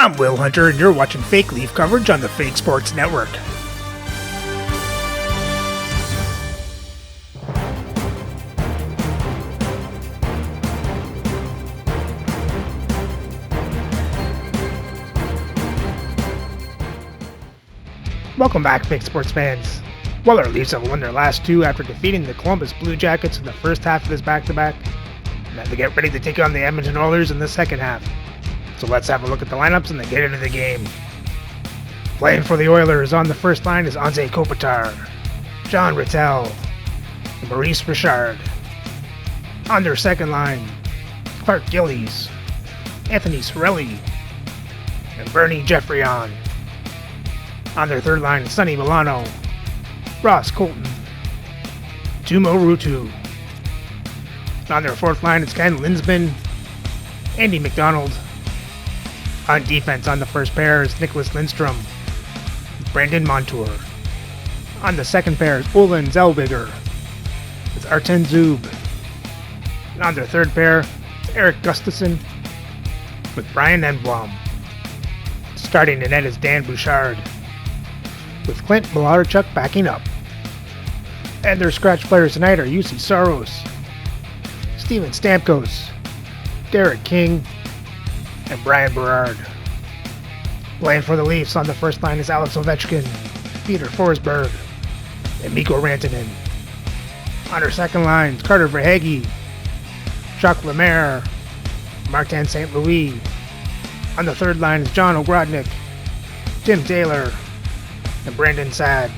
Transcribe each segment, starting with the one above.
I'm Will Hunter, and you're watching Fake Leaf coverage on the Fake Sports Network. Welcome back, Fake Sports fans. Well, our Leafs have won their last two after defeating the Columbus Blue Jackets in the first half of this back-to-back. Now they get ready to take on the Edmonton Oilers in the second half. So let's have a look at the lineups and then get into the game. Playing for the Oilers on the first line is Anze Kopitar, John Rattel, and Maurice Richard. On their second line, Clark Gillies, Anthony Cirelli, and Bernie Geoffrion. On their third line is Sonny Milano, Ross Colton, Tumo Ruutu. On their fourth line is Ken Linsman, Andy McDonald. On defense on the first pair is Nicholas Lindstrom, Brandon Montour. On the second pair is Olin Zellweger, it's Arten Zub. And on their third pair is Eric Gustafson with Brian Enblom. Starting in net is Dan Bouchard, with Clint Malarchuk backing up. And their scratch players tonight are UC Saros, Steven Stamkos, Derek King, and Brian Berard. Playing for the Leafs on the first line is Alex Ovechkin, Peter Forsberg, and Mikko Rantanen. On our second line is Carter Verhaeghe, Jacques Lemaire, Martin St. Louis. On the third line is John Ogrodnik, Tim Taylor, and Brandon Saad.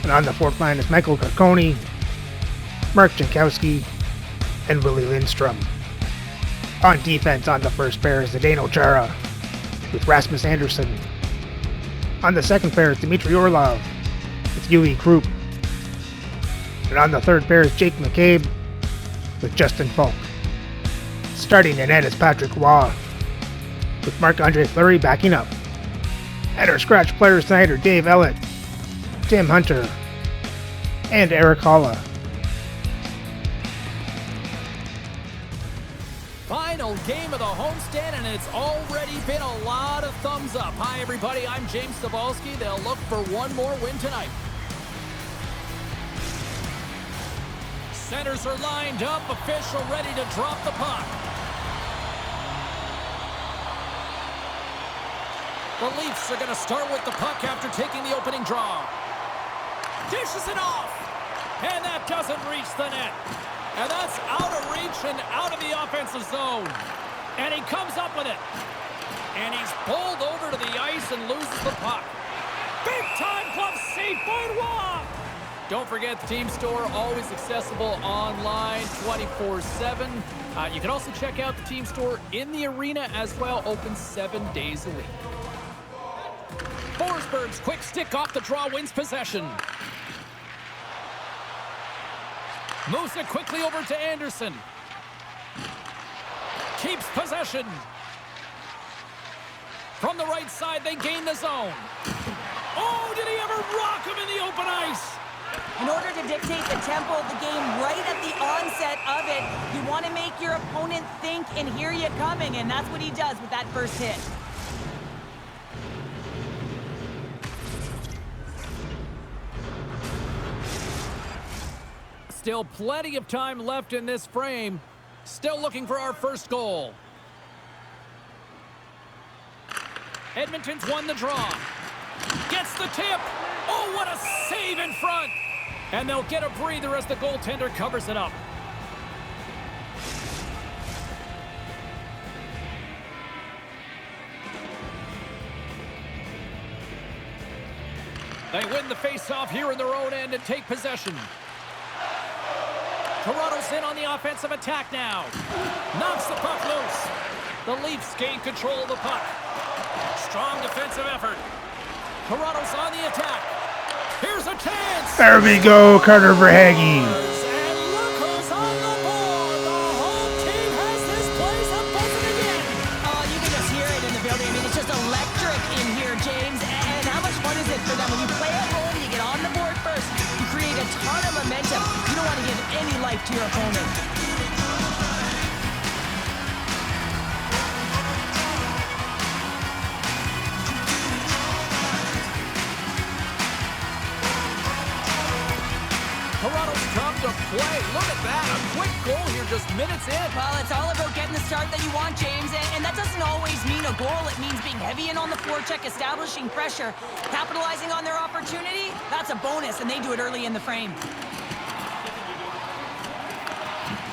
And on the fourth line is Michael Carconi, Mark Jankowski, and Willie Lindstrom. On defense on the first pair is Zdeno Chara with Rasmus Andersson. On the second pair is Dmitry Orlov with Yui Krupp. And on the third pair is Jake McCabe with Justin Falk. Starting in net is Patrick Waugh with Marc-Andre Fleury backing up. And our scratch players tonight are Dave Ellett, Tim Hunter, and Eric Holla. Final game of the homestand, and it's already been a lot of thumbs up. Hi, everybody. I'm James Cebulski. They'll look for one more win tonight. Centers are lined up. Official ready to drop the puck. The Leafs are going to start with the puck after taking the opening draw. Dishes it off. And that doesn't reach the net. And that's out of reach and out of the offensive zone. And he comes up with it. And he's bowled over to the ice and loses the puck. Big time glove save by Waugh. Don't forget the team store, always accessible online 24/7. You can also check out the team store in the arena as well, open 7 days a week. Forsberg's quick stick off the draw wins possession. Moves it quickly over to Anderson. Keeps possession. From the right side, they gain the zone. Oh, did he ever rock him in the open ice? In order to dictate the tempo of the game right at the onset of it, you want to make your opponent think and hear you coming, and that's what he does with that first hit. Still plenty of time left in this frame. Still looking for our first goal. Edmonton's won the draw. Gets the tip. Oh, what a save in front. And they'll get a breather as the goaltender covers it up. They win the face-off here in their own end and take possession. Toronto's in on the offensive attack now. Knocks the puck loose. The Leafs gain control of the puck. Strong defensive effort. Toronto's on the attack. Here's a chance. There we go, Carter Verhaeghe. And look who's on the board. The home team has this place a-buzzing again. Oh, you can just hear it in the building. I mean, it's just electric in here, James. And how much fun is it for them when you play at home, you get on the board first, you create a ton of momentum. You don't want to give any life to your opponent. play. Look at that. A quick goal here just minutes in. Well, it's all about getting the start that you want, James, and that doesn't always mean a goal. It means being heavy in on the forecheck, establishing pressure, capitalizing on their opportunity. That's a bonus, and they do it early in the frame.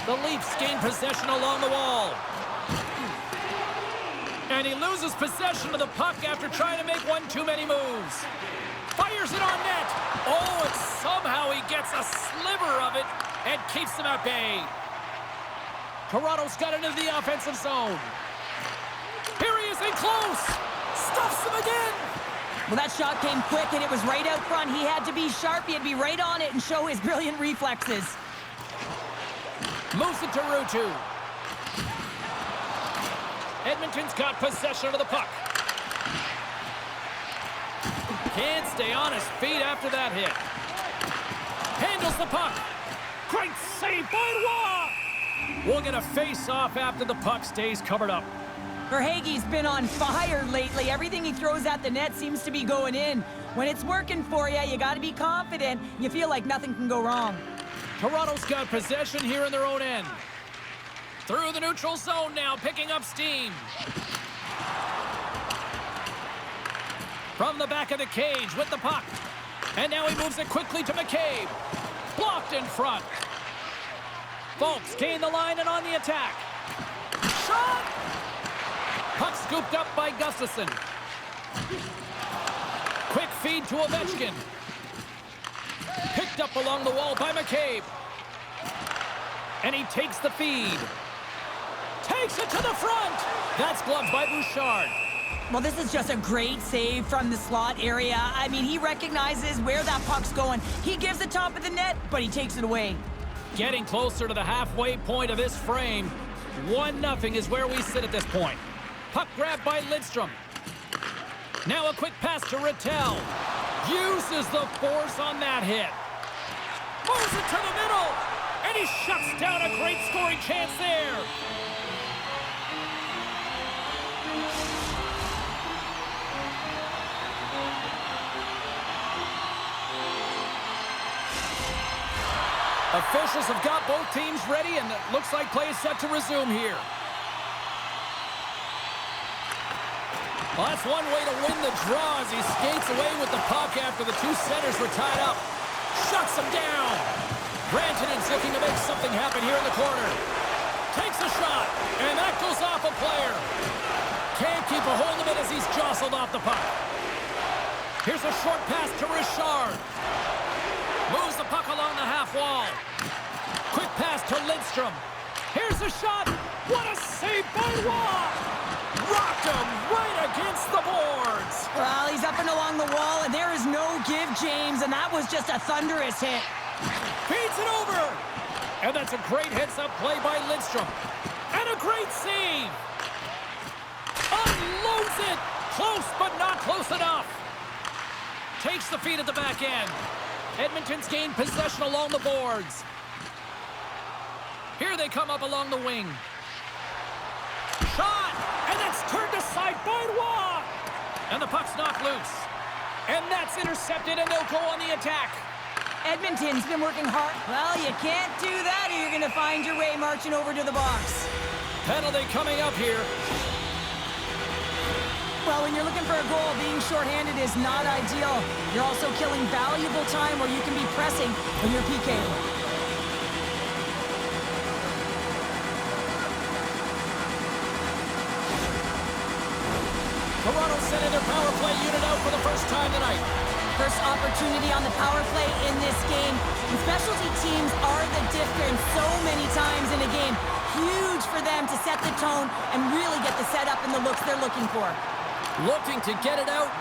The Leafs gain possession along the wall. And he loses possession of the puck after trying to make one too many moves. Fires it on net. Oh, and somehow he gets a sliver of it and keeps them at bay. Toronto's got into the offensive zone. Here he is in close. Stuffs him again. Well, that shot came quick, and it was right out front. He had to be sharp. He had to be right on it and show his brilliant reflexes. Moves it to Ruutu. Edmonton's got possession of the puck. Can't stay on his feet after that hit. Handles the puck. Great save by Roy. We'll get a face-off after the puck stays covered up. Verhaeghe's been on fire lately. Everything he throws at the net seems to be going in. When it's working for you, you got to be confident. You feel like nothing can go wrong. Toronto's got possession here in their own end. Through the neutral zone now, picking up steam. From the back of the cage with the puck. And now he moves it quickly to McCabe. Blocked in front. Folks gain the line and on the attack. Shot! Puck scooped up by Gustafsson. Quick feed to Ovechkin. Picked up along the wall by McCabe. And he takes the feed. Takes it to the front. That's gloved by Bouchard. Well, this is just a great save from the slot area. I mean, he recognizes where that puck's going. He gives the top of the net, but he takes it away. Getting closer to the halfway point of this frame. 1-0 is where we sit at this point. Puck grabbed by Lidstrom. Now a quick pass to Rattel. Uses the force on that hit. Moves it to the middle. And he shuts down a great scoring chance there. Officials have got both teams ready, and it looks like play is set to resume here. Well, that's one way to win the draw as he skates away with the puck after the two centers were tied up. Shuts him down. Rantanen's looking to make something happen here in the corner. Takes a shot, and that goes off a player. Can't keep a hold of it as he's jostled off the puck. Here's a short pass to Richard. Moves the puck along the half wall. Quick pass to Lidstrom. Here's a shot. What a save by Roy. Rocked him right against the boards. Well, he's up and along the wall, and there is no give, James, and that was just a thunderous hit. Feeds it over. And that's a great heads-up play by Lidstrom. And a great save. Unloads it. Close, but not close enough. Takes the feed at the back end. Edmonton's gained possession along the boards. Here they come up along the wing. Shot! And that's turned aside by Roy! And the puck's knocked loose. And that's intercepted, and they'll go on the attack. Edmonton's been working hard. Well, you can't do that or you're going to find your way marching over to the box. Penalty coming up here. Well, when you're looking for a goal, being shorthanded is not ideal. You're also killing valuable time where you can be pressing when you're PK. Toronto sending their power play unit out for the first time tonight. First opportunity on the power play in this game. And specialty teams are the difference so many times in a game. Huge for them to set the tone and really get the setup and the looks they're looking for. Looking to get it out,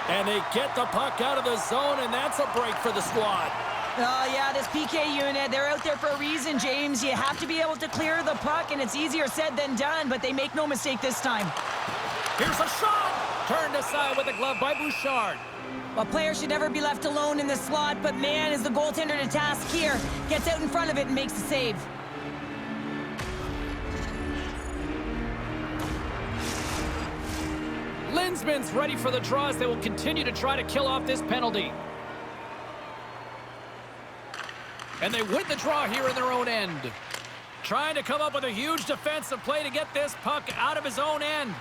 and they get the puck out of the zone, and that's a break for the squad. Oh, yeah, this PK unit, they're out there for a reason, James. You have to be able to clear the puck, and it's easier said than done, but they make no mistake this time. Here's a shot! Turned aside with a glove by Bouchard. Well, players should never be left alone in the slot, but man, is the goaltender to task here. Gets out in front of it and makes the save. Linsman's ready for the draws. They will continue to try to kill off this penalty. And they win the draw here in their own end. Trying to come up with a huge defensive play to get this puck out of his own end.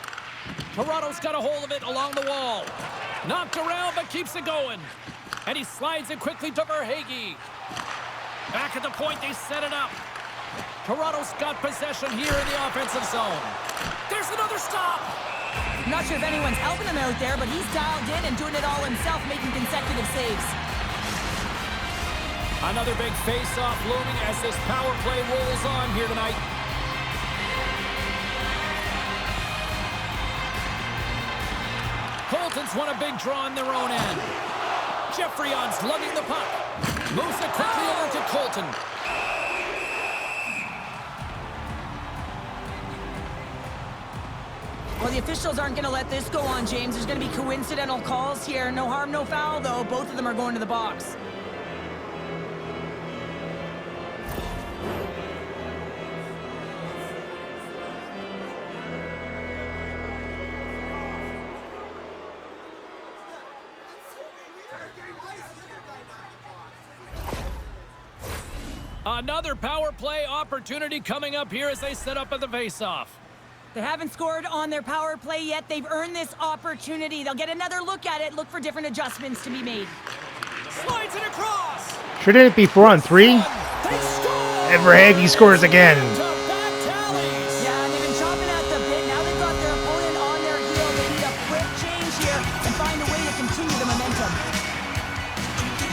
Toronto's got a hold of it along the wall. Knocked around, but keeps it going. And he slides it quickly to Verhaeghe. Back at the point, they set it up. Toronto's got possession here in the offensive zone. There's another stop. I'm not sure if anyone's helping him out there, but he's dialed in and doing it all himself, making consecutive saves. Another big face-off looming as this power play rolls on here tonight. Colton's won a big draw in their own end. Geoffrion's lugging the puck. Moves it quickly over to Colton. Well, the officials aren't going to let this go on, James. There's going to be coincidental calls here. No harm, no foul, though. Both of them are going to the box. Another power play opportunity coming up here as they set up at the face-off. They haven't scored on their power play yet. They've earned this opportunity. They'll get another look at it, look for different adjustments to be made. Slides it across. Shouldn't it be 4-on-3? And Verhaeghe scores again. Yeah, and they've been chopping at the bit. Now they've got their opponent on their heel. They need a quick change here and find a way to continue the momentum.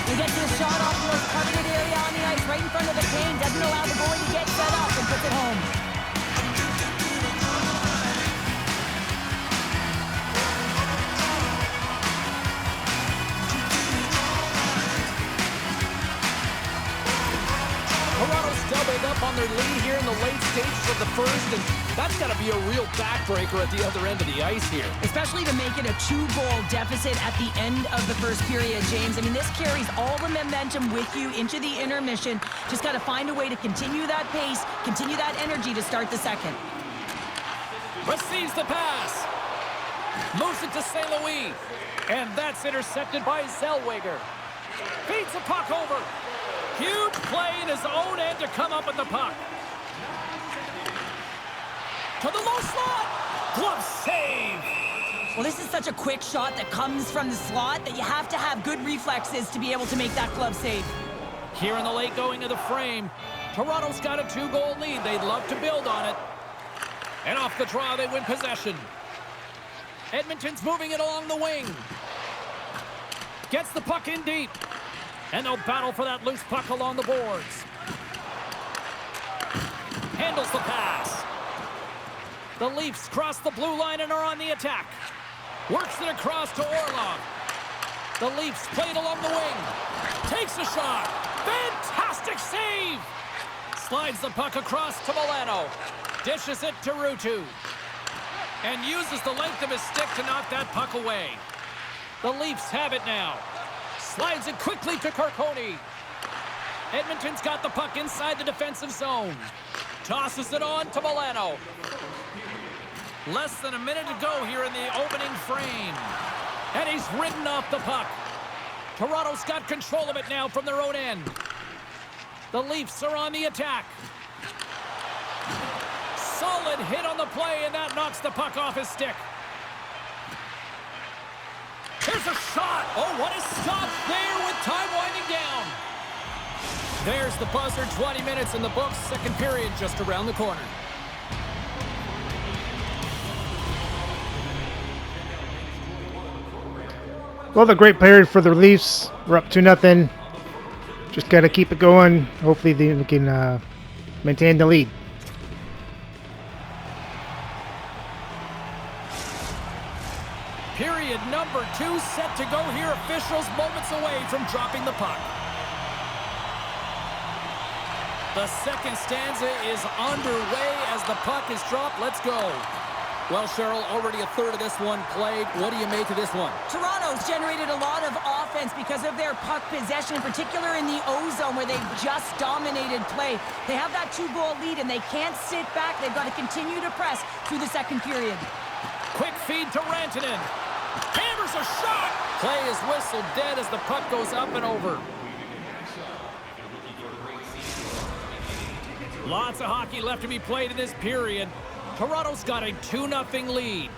They get to the shot off the most coveted area on the ice, right in front of the cane. Doesn't allow the goalie to get set up and puts it home. Toronto's doubled up on their lead here in the late stages of the first, and that's got to be a real backbreaker at the other end of the ice here. Especially to make it a 2-goal deficit at the end of the first period, James. I mean, this carries all the momentum with you into the intermission. Just got to find a way to continue that pace, continue that energy to start the second. Receives the pass. Moves it to St. Louis. And that's intercepted by Zellweger. Feeds the puck over. Huge play in his own end to come up with the puck. To the low slot. Glove save. Well, this is such a quick shot that comes from the slot that you have to have good reflexes to be able to make that glove save. Here in the late going of the frame, Toronto's got a 2-goal lead. They'd love to build on it. And off the draw, they win possession. Edmonton's moving it along the wing. Gets the puck in deep. And they'll battle for that loose puck along the boards. Handles the pass. The Leafs cross the blue line and are on the attack. Works it across to Orlov. The Leafs play it along the wing. Takes a shot. Fantastic save. Slides the puck across to Milano. Dishes it to Ruutu. And uses the length of his stick to knock that puck away. The Leafs have it now. Slides it quickly to Carcone. Edmonton's got the puck inside the defensive zone. Tosses it on to Milano. Less than a minute to go here in the opening frame. And he's ridden off the puck. Toronto's got control of it now from their own end. The Leafs are on the attack. Solid hit on the play, and that knocks the puck off his stick. Here's a shot. Oh, what a stop there with time winding down. There's the buzzer. 20 minutes in the books. Second period just around the corner. Well, the great period for the Leafs. We're up 2-0. Just got to keep it going. Hopefully they can maintain the lead. Period number 2 set to go here. Officials moments away from dropping the puck. The second stanza is underway as the puck is dropped. Let's go. Well, Cheryl, already a third of this one played. What do you make of this one? Toronto's generated a lot of offense because of their puck possession, in particular in the O-zone where they've just dominated play. They have that 2-goal lead and they can't sit back. They've got to continue to press through the second period. Quick feed to Rantanen. Hammers a shot. Play is whistled dead as the puck goes up and over. Lots of hockey left to be played in this period. Toronto's got a 2-0 lead.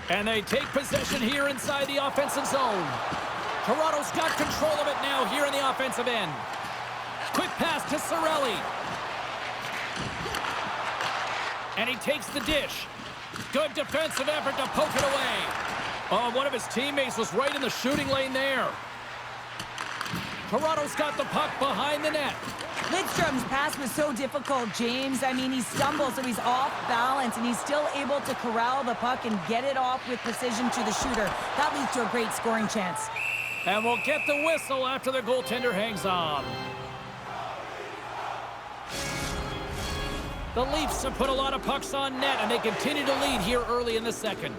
And they take possession here inside the offensive zone. Toronto's got control of it now here in the offensive end. Quick pass to Cirelli. And he takes the dish. Good defensive effort to poke it away. Oh, one of his teammates was right in the shooting lane there. Toronto's got the puck behind the net. Lidstrom's pass was so difficult, James. I mean, he stumbles, so he's off balance, and he's still able to corral the puck and get it off with precision to the shooter. That leads to a great scoring chance. And we'll get the whistle after the goaltender hangs on. The Leafs have put a lot of pucks on net, and they continue to lead here early in the second.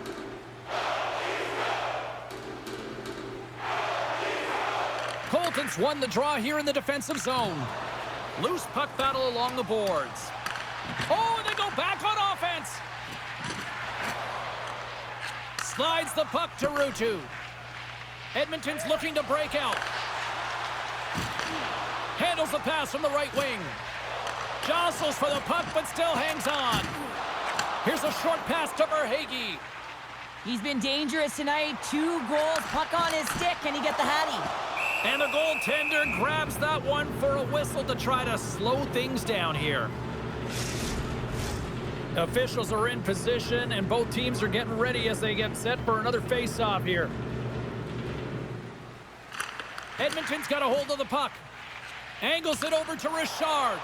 Colton's won the draw here in the defensive zone. Loose puck battle along the boards. Oh, and they go back on offense. Slides the puck to Ruutu. Edmonton's looking to break out. Handles the pass from the right wing. Jostles for the puck, but still hangs on. Here's a short pass to Verhaeghe. He's been dangerous tonight. 2 goals, puck on his stick. Can he get the hattie? And the goaltender grabs that one for a whistle to try to slow things down here. Officials are in position, and both teams are getting ready as they get set for another face-off here. Edmonton's got a hold of the puck. Angles it over to Richard.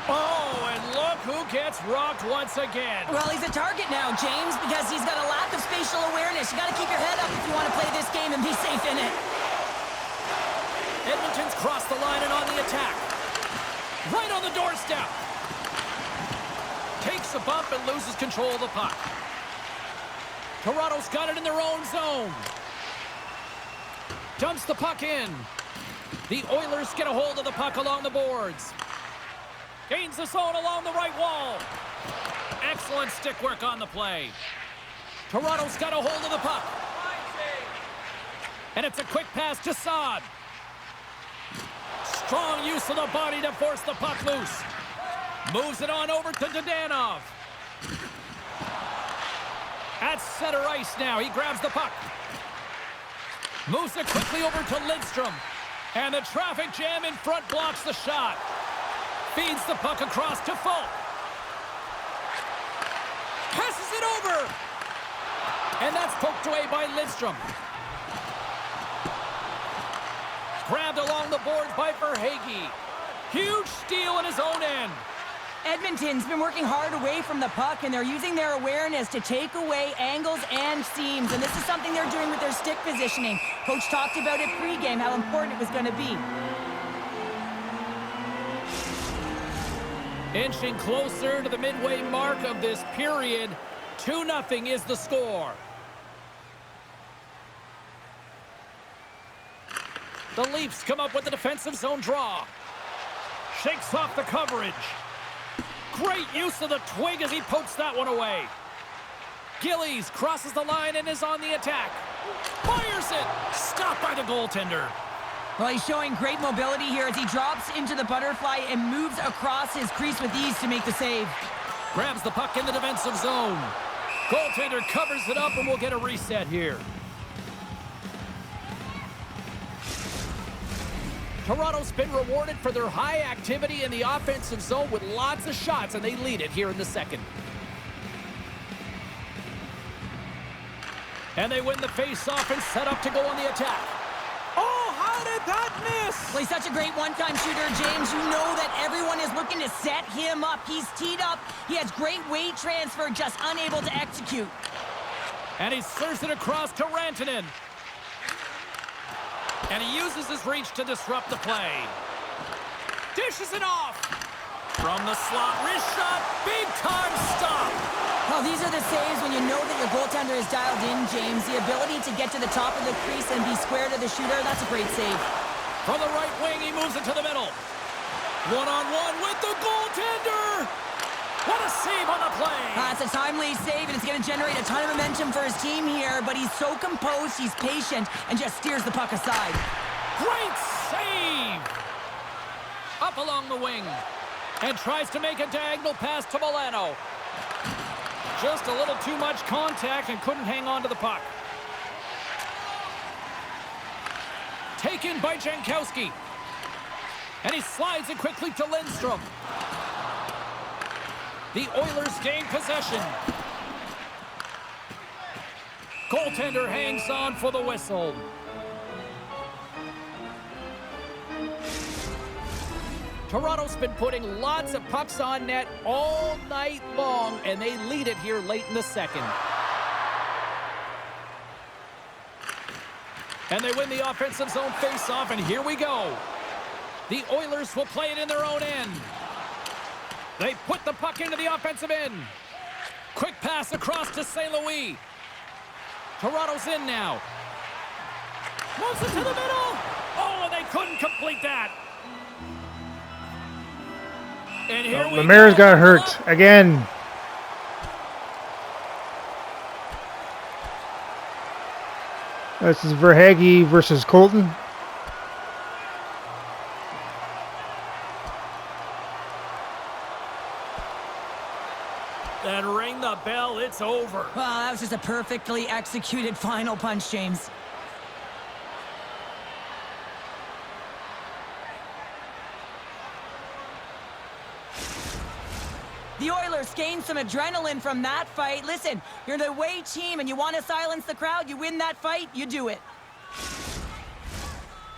Oh, and look who gets rocked once again. Well, he's a target now, James, because he's got a lack of spatial awareness. You got to keep your head up if you want to play this game and be safe in it. Edmonton's crossed the line and on the attack. Right on the doorstep. Takes a bump and loses control of the puck. Toronto's got it in their own zone. Dumps the puck in. The Oilers get a hold of the puck along the boards. Gains the zone along the right wall. Excellent stick work on the play. Toronto's got a hold of the puck. And it's a quick pass to Saad. Strong use of the body to force the puck loose. Moves it on over to Dadonov. At center ice now. He grabs the puck. Moves it quickly over to Lidstrom. And the traffic jam in front blocks the shot. Feeds the puck across to Falk. Passes it over. And that's poked away by Lidstrom. Grabbed along the boards by Verhaeghe. Huge steal in his own end. Edmonton's been working hard away from the puck, and they're using their awareness to take away angles and seams. And this is something they're doing with their stick positioning. Coach talked about it pregame, how important it was going to be. Inching closer to the midway mark of this period. 2-0 is the score. The Leafs come up with the defensive zone draw. Shakes off the coverage. Great use of the twig as he pokes that one away. Gillies crosses the line and is on the attack. Fires it. Stopped by the goaltender. Well, he's showing great mobility here as he drops into the butterfly and moves across his crease with ease to make the save. Grabs the puck in the defensive zone. Goaltender covers it up and we'll get a reset here. Toronto's been rewarded for their high activity in the offensive zone with lots of shots, and they lead it here in the second. And they win the face-off and set up to go on the attack. Oh, how did that miss? Well, he's such a great one-time shooter, James. You know that everyone is looking to set him up. He's teed up. He has great weight transfer, just unable to execute. And he serves it across to Rantanen. And he uses his reach to disrupt the play. Dishes it off. From the slot, wrist shot, big-time stop. Well, these are the saves when you know that your goaltender is dialed in, James. The ability to get to the top of the crease and be square to the shooter, that's a great save. From the right wing, he moves it to the middle. One-on-one with the goaltender. What a save on the play. It's a timely save, and it's going to generate a ton of momentum for his team here, but he's so composed, he's patient, and just steers the puck aside. Great save. Up along the wing. And tries to make a diagonal pass to Milano. Just a little too much contact and couldn't hang on to the puck. Taken by Jankowski. And he slides it quickly to Lindstrom. The Oilers gain possession. Goaltender hangs on for the whistle. Toronto's been putting lots of pucks on net all night long, and they lead it here late in the second. And they win the offensive zone faceoff, and here we go. The Oilers will play it in their own end. They put the puck into the offensive end. Quick pass across to St. Louis. Toronto's in now. Moves it to the middle. Oh, and they couldn't complete that. And here we Lemieux's got hurt again. This is Verhaeghe versus Colton. And ring the bell, it's over. Well, that was just a perfectly executed final punch, James. The Oilers gained some adrenaline from that fight. Listen, you're the away team and you want to silence the crowd. You win that fight, you do it.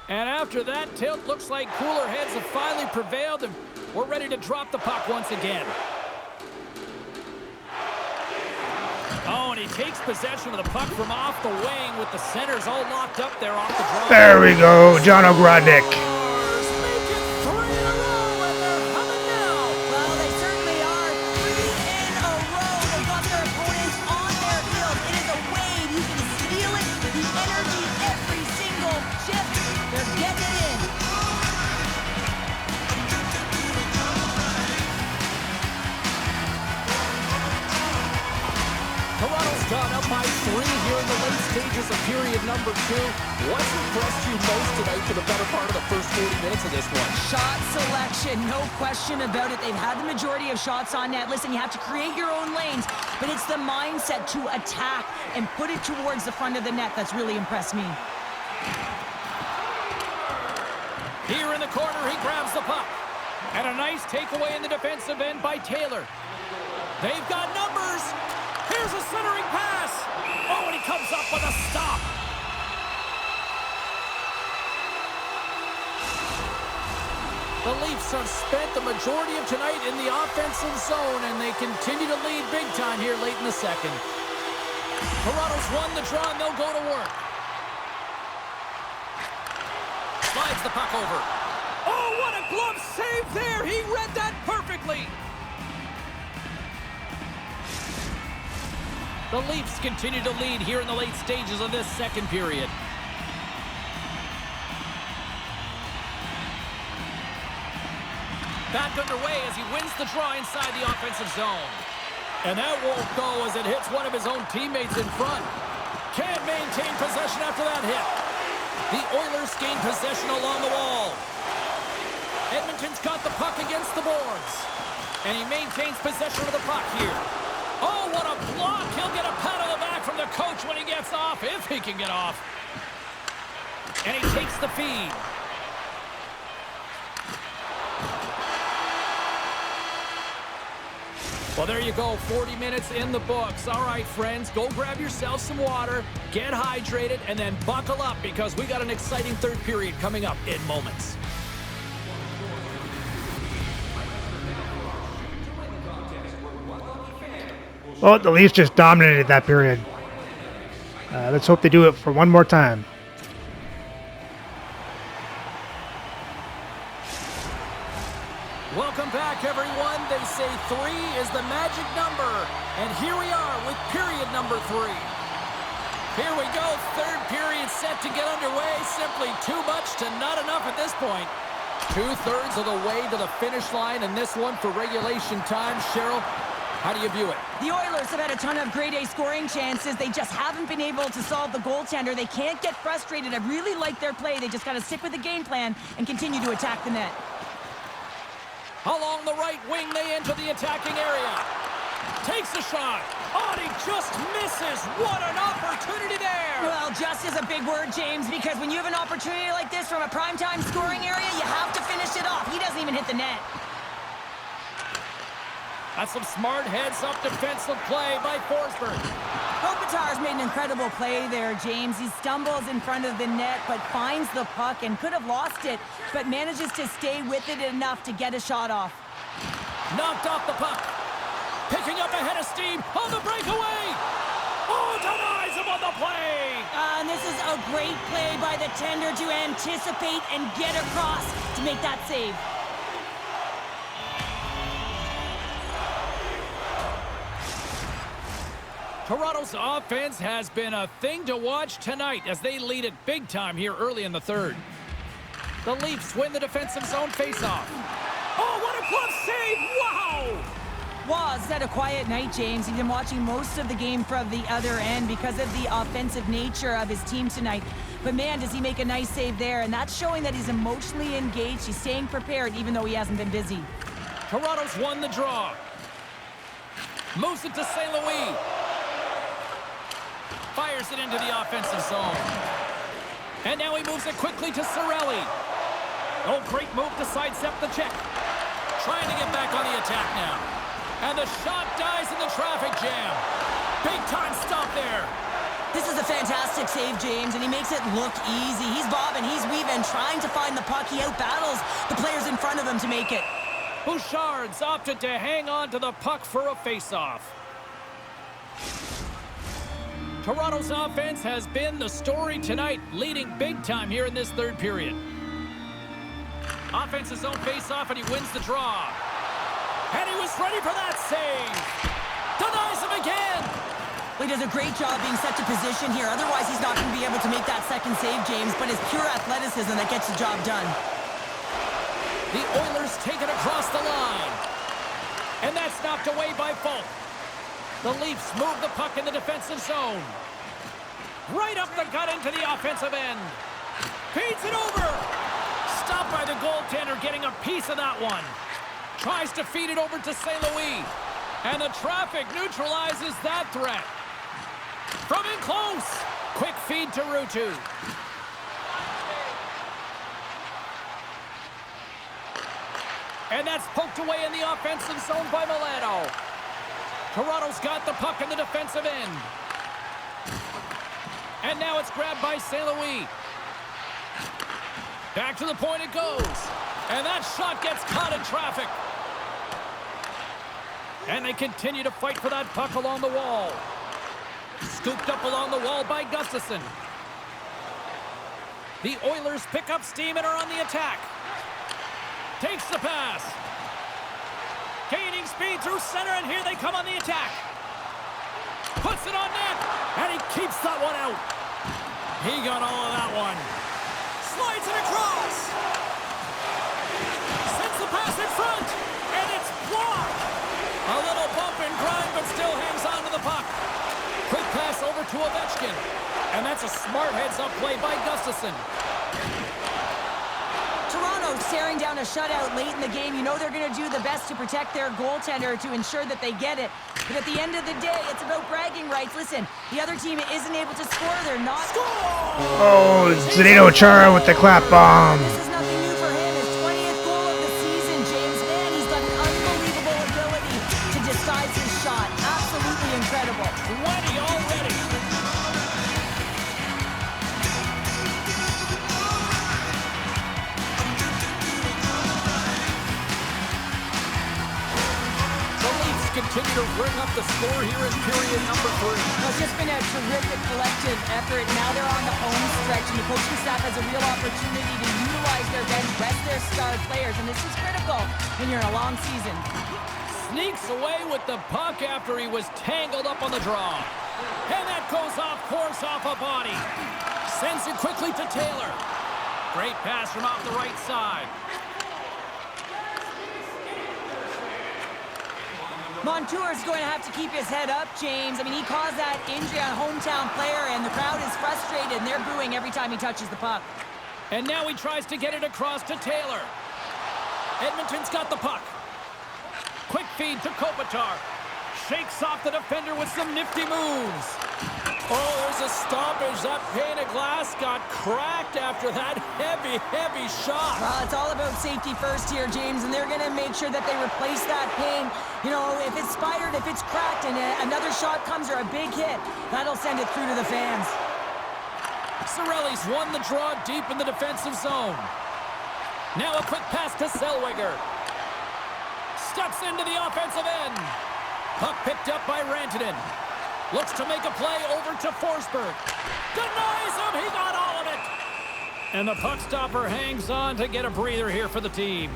And after that tilt, looks like cooler heads have finally prevailed, and we're ready to drop the puck once again. Oh, and he takes possession of the puck from off the wing with the centers all locked up there off the draw. There we go, John Ogrodnik. Up by 3 here in the late stages of period number 2. What's impressed you most tonight for the better part of the first 40 minutes of this one? Shot selection, no question about it. They've had the majority of shots on net. Listen, you have to create your own lanes, but it's the mindset to attack and put it towards the front of the net that's really impressed me. Here in the corner, he grabs the puck. And a nice takeaway in the defensive end by Taylor. They've got numbers. Here's a centering pass. Oh, and he comes up with a stop. The Leafs have spent the majority of tonight in the offensive zone, and they continue to lead big time here late in the second. Toronto's won the draw, and they'll go to work. Slides the puck over. Oh, what a glove save there. He read that perfectly. The Leafs continue to lead here in the late stages of this second period. Back underway as he wins the draw inside the offensive zone. And that won't go as it hits one of his own teammates in front. Can't maintain possession after that hit. The Oilers gain possession along the wall. Edmonton's got the puck against the boards. And he maintains possession of the puck here. Oh, what a block. He'll get a pat on the back from the coach when he gets off, if he can get off. And he takes the feed. Well, there you go, 40 minutes in the books. All right, friends, go grab yourself some water, get hydrated, and then buckle up because we got an exciting third period coming up in moments. Well, the Leafs just dominated that period. Let's hope they do it for one more time. Welcome back, everyone. They say 3 is the magic number. And here we are with period number 3. Here we go, third period set to get underway. Simply too much to not enough at this point. 2/3 of the way to the finish line, and this one for regulation time. Cheryl, how do you view it? The Oilers have had a ton of grade A scoring chances. They just haven't been able to solve the goaltender. They can't get frustrated. I really like their play. They just got to stick with the game plan and continue to attack the net. Along the right wing, they enter the attacking area. Takes a shot. Oh, and he just misses. What an opportunity there. Well, just is a big word, James, because when you have an opportunity like this from a primetime scoring area, you have to finish it off. He doesn't even hit the net. That's some smart heads-up defensive play by Forsberg. Kopitar's made an incredible play there, James. He stumbles in front of the net, but finds the puck and could have lost it, but manages to stay with it enough to get a shot off. Knocked off the puck. Picking up a head of steam on the breakaway. Oh, denies him on the play. And this is a great play by the tender to anticipate and get across to make that save. Toronto's offense has been a thing to watch tonight as they lead it big time here early in the third. The Leafs win the defensive zone faceoff. Oh, what a glove save! Wow! Was had a quiet night, James. He's been watching most of the game from the other end because of the offensive nature of his team tonight. But man, does he make a nice save there, and that's showing that he's emotionally engaged. He's staying prepared even though he hasn't been busy. Toronto's won the draw. Moves it to St. Louis. Fires it into the offensive zone. And now he moves it quickly to Cirelli. Oh, great move to sidestep the check. Trying to get back on the attack now. And the shot dies in the traffic jam. Big time stop there. This is a fantastic save, James, and he makes it look easy. He's bobbing, he's weaving, trying to find the puck. He outbattles the players in front of him to make it. Bouchard's opted to hang on to the puck for a faceoff. Toronto's offense has been the story tonight, leading big time here in this third period. Offensive zone faceoff, and he wins the draw. And he was ready for that save. Denies him again. Well, he does a great job being set to position here. Otherwise, he's not going to be able to make that second save, James, but it's pure athleticism that gets the job done. The Oilers take it across the line. And that's knocked away by Falk. The Leafs move the puck in the defensive zone. Right up the gut into the offensive end. Feeds it over. Stopped by the goaltender, getting a piece of that one. Tries to feed it over to St. Louis. And the traffic neutralizes that threat. From in close. Quick feed to Ruutu. And that's poked away in the offensive zone by Milano. Toronto's got the puck in the defensive end. And now it's grabbed by St. Louis. Back to the point it goes. And that shot gets caught in traffic. And they continue to fight for that puck along the wall. Scooped up along the wall by Gustafsson. The Oilers pick up steam and are on the attack. Takes the pass. Gaining speed through center, and here they come on the attack. Puts it on net, and he keeps that one out. He got all of that one. Slides it across. Sends the pass in front, and it's blocked. A little bump and grind, but still hangs on to the puck. Quick pass over to Ovechkin, and that's a smart heads-up play by Gustafsson. Toronto staring down a shutout late in the game. You know they're going to do the best to protect their goaltender to ensure that they get it. But at the end of the day, it's about bragging rights. Listen, the other team isn't able to score. They're not... Oh, Zdeno Chara with the clap bomb. This is nothing new for him. His 20th goal of the season, James. Man, he's got an unbelievable ability to disguise his shot. Absolutely incredible. 20 already. Continue to bring up the score here in period number 3. Well, it's just been a terrific collective effort. Now they're on the home stretch, and the coaching staff has a real opportunity to utilize their bench, rest their star players, and this is critical when you're in a long season. Sneaks away with the puck after he was tangled up on the draw. And that goes off course off a body. Sends it quickly to Taylor. Great pass from off the right side. Montour's going to have to keep his head up, James. I mean, he caused that injury on a hometown player, and the crowd is frustrated, and they're booing every time he touches the puck. And now he tries to get it across to Taylor. Edmonton's got the puck. feed to Kopitar. Shakes off the defender with some nifty moves. Oh, there's a stoppage. That pane of glass got cracked after that heavy, heavy shot. Well, it's all about safety first here, James, and they're going to make sure that they replace that pane. You know, if it's spidered, if it's cracked, and another shot comes or a big hit, that'll send it through to the fans. Cirelli's won the draw deep in the defensive zone. Now a quick pass to Zellweger. Steps into the offensive end. Puck picked up by Rantanen. Looks to make a play over to Forsberg. Denies him. He got all of it. And the puck stopper hangs on to get a breather here for the team.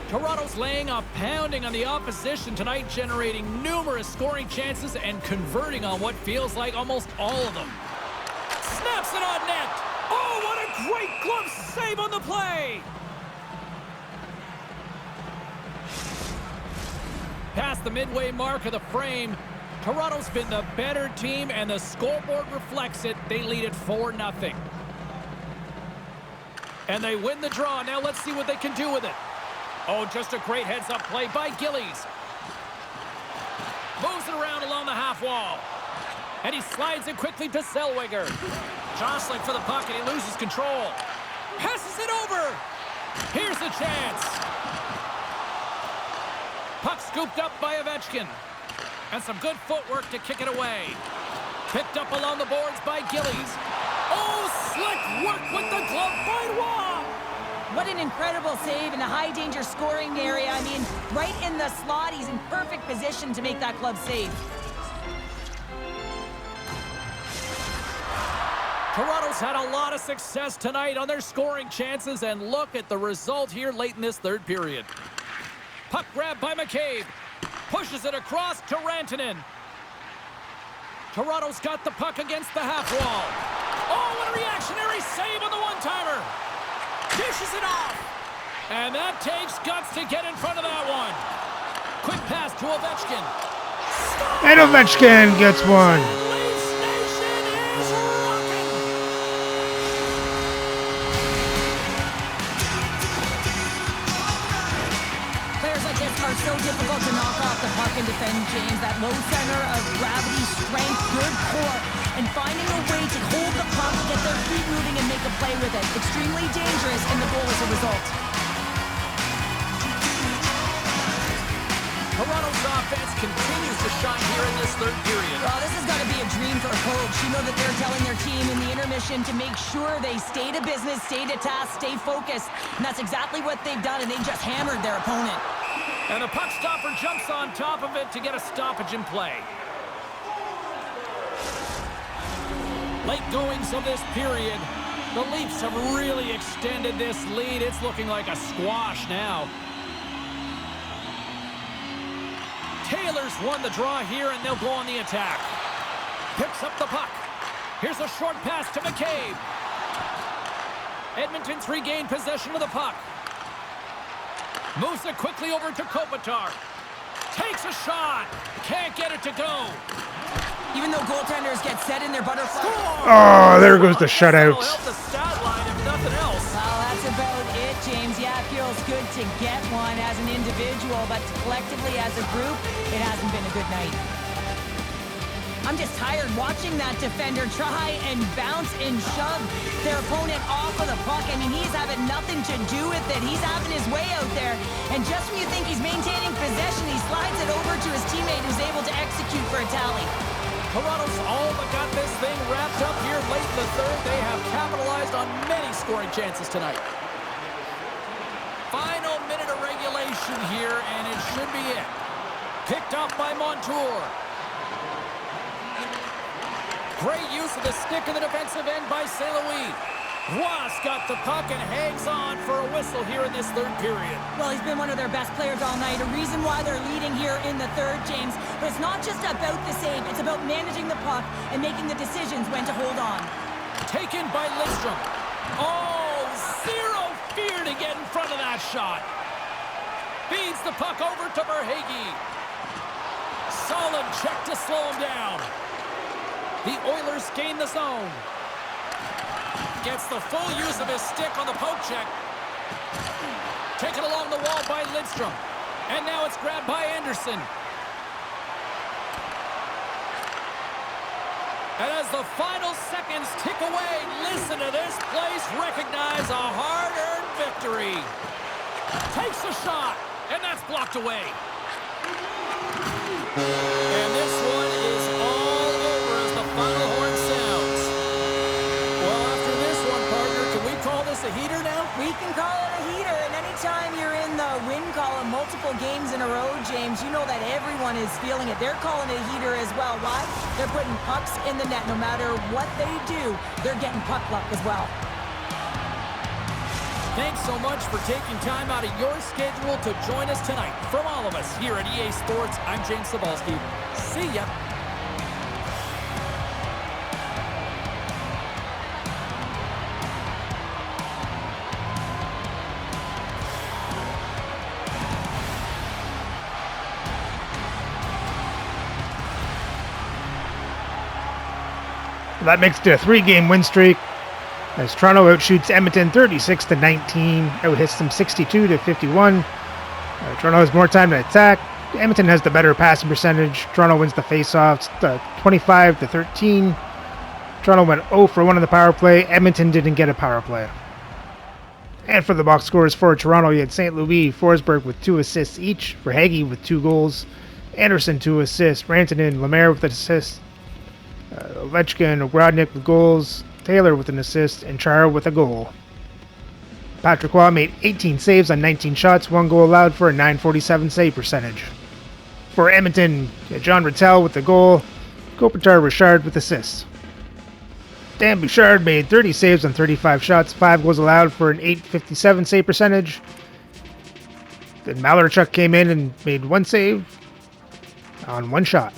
Toronto's laying a pounding on the opposition tonight, generating numerous scoring chances and converting on what feels like almost all of them. Snaps it on net. Oh, what a great glove save on the play. Past the midway mark of the frame, Toronto's been the better team, and the scoreboard reflects it. They lead it 4-0. And they win the draw. Now let's see what they can do with it. Oh, just a great heads-up play by Gillies. Moves it around along the half wall. And he slides it quickly to Zellweger. Jostling for the puck, and he loses control. Passes it over. Here's the chance. Puck scooped up by Ovechkin. And some good footwork to kick it away. Picked up along the boards by Gillies. Oh, slick work with the glove by Roy. What an incredible save in a high-danger scoring area. I mean, right in the slot. He's in perfect position to make that glove save. Toronto's had a lot of success tonight on their scoring chances, and look at the result here late in this third period. Puck grab by McCabe. Pushes it across to Rantanen. Toronto's got the puck against the half wall. Oh, what a reactionary save on the one-timer. Dishes it off. And that takes guts to get in front of that one. Quick pass to Ovechkin. And Ovechkin gets one. Leafs Nation is rocking. Players like this are so difficult to knock off the puck and defend, James. That low center of gravity, strength, good core, and finding a way to hold the puck, get their feet moving, and make a play with it. Extremely dangerous, and the goal as a result. Toronto's offense continues to shine here in this third period. Well, this has got to be a dream for a coach. You know that they're telling their team in the intermission to make sure they stay to business, stay to task, stay focused. And that's exactly what they've done, and they just hammered their opponent. And the puck stopper jumps on top of it to get a stoppage in play. Late goings of this period, the Leafs have really extended this lead. It's looking like a squash now. Taylor's won the draw here, and they'll go on the attack. Picks up the puck. Here's a short pass to McCabe. Edmonton's regained possession of the puck. Moves it quickly over to Kopitar. Takes a shot. Can't get it to go. Even though goaltenders get set in their butterfly. Oh, there goes the shutouts. That'll help the stat line if nothing else. Well, that's about it, James. Yeah, it feels good to get one as an individual, but collectively as a group, it hasn't been a good night. I'm just tired watching that defender try and bounce and shove their opponent off of the puck. I mean, he's having nothing to do with it. He's having his way out there. And just when you think he's maintaining possession, he slides it over to his teammate who's able to execute for a tally. Toronto's all but got this thing wrapped up here late in the third. They have capitalized on many scoring chances tonight. Final minute of regulation here, and it should be it. Picked up by Montour. Great use of the stick in the defensive end by St. Louis. Ross got the puck and hangs on for a whistle here in this third period. Well, he's been one of their best players all night. A reason why they're leading here in the third, James. But it's not just about the save. It's about managing the puck and making the decisions when to hold on. Taken by Lidstrom. Oh, zero fear to get in front of that shot. Feeds the puck over to Verhaeghe. Solid check to slow him down. The Oilers gain the zone. Gets the full use of his stick on the poke check. Taken along the wall by Lidstrom. And now it's grabbed by Anderson. And as the final seconds tick away, listen to this place recognize a hard-earned victory. Takes a shot, and that's blocked away. And this one is all over as the final horn sounds. Well, after this one, partner, can we call this a heater now? We can call it a heater, and anytime you're in the win column multiple games in a row, James, you know that everyone is feeling it. They're calling it a heater as well. Why? They're putting pucks in the net. No matter what they do, they're getting puck luck as well. Thanks so much for taking time out of your schedule to join us tonight. From all of us here at EA Sports, I'm James Cebulski. See ya. That makes it a 3-game win streak as Toronto outshoots Edmonton 36-19, outhits them 62-51. Toronto has more time to attack. Edmonton has the better passing percentage. Toronto wins the faceoffs 25-13. Toronto went 0 for 1 on the power play. Edmonton didn't get a power play. And for the box scores for Toronto, you had St. Louis, Forsberg with 2 assists each. Verhaeghe with 2 goals. Anderson 2 assists. Rantanen, Lemaire with an assist. Ovechkin and Ogrodnik with goals. Taylor with an assist. And Chara with a goal. Patrick Roy made 18 saves on 19 shots, 1 goal allowed for a .947 save percentage. For Edmonton, John Rattel with the goal. Kopitar Richard with assists. Dan Bouchard made 30 saves on 35 shots, 5 goals allowed for an .857 save percentage. Then Malarchuk came in and made 1 save on 1 shot.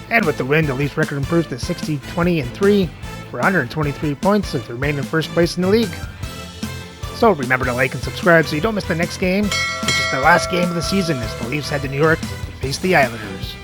And with the win, the Leafs record improves to 60-20-3 for 123 points as they remain in first place in the league. So remember to like and subscribe so you don't miss the next game, which is the last game of the season as the Leafs head to New York to face the Islanders.